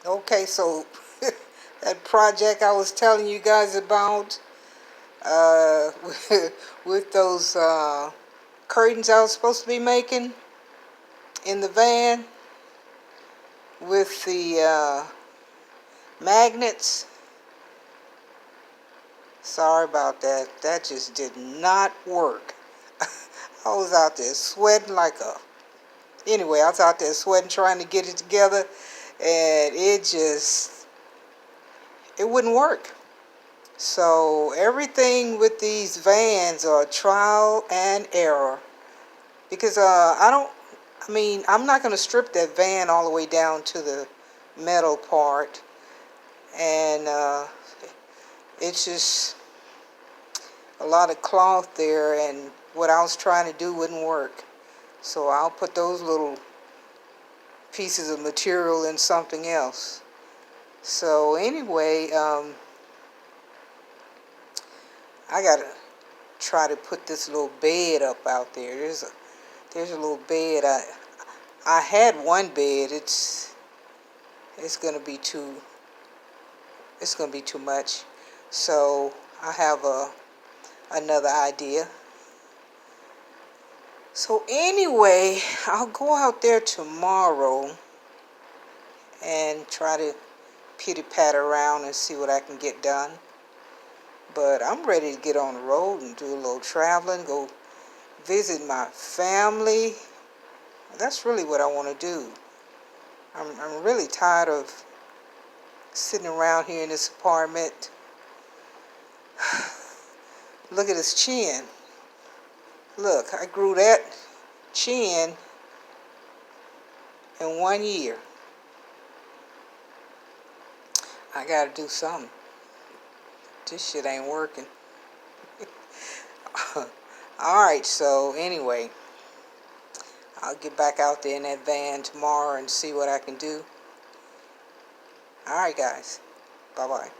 Okay, so that project I was telling you guys about with those curtains I was supposed to be making in the van with the magnets. Sorry about that. That just did not work. I was out there sweating like a... Anyway, I was out there sweating trying to get it together, and it wouldn't work. So everything with these vans are trial and error. Because I'm not going to strip that van all the way down to the metal part. And it's just a lot of cloth there, and what I was trying to do wouldn't work. So I'll put those little pieces of material in something else. So anyway, I gotta try to put this little bed up out there. There's a little bed. I had one bed. It's gonna be too much. So I have another idea. So anyway, I'll go out there tomorrow and try to pitty-pat around and see what I can get done. But I'm ready to get on the road and do a little traveling, go visit my family. That's really what I want to do. I'm really tired of sitting around here in this apartment. Look at his chin. Look, I grew that chin in 1 year. I gotta do something. This shit ain't working. Alright, so anyway, I'll get back out there in that van tomorrow and see what I can do. Alright guys, bye-bye.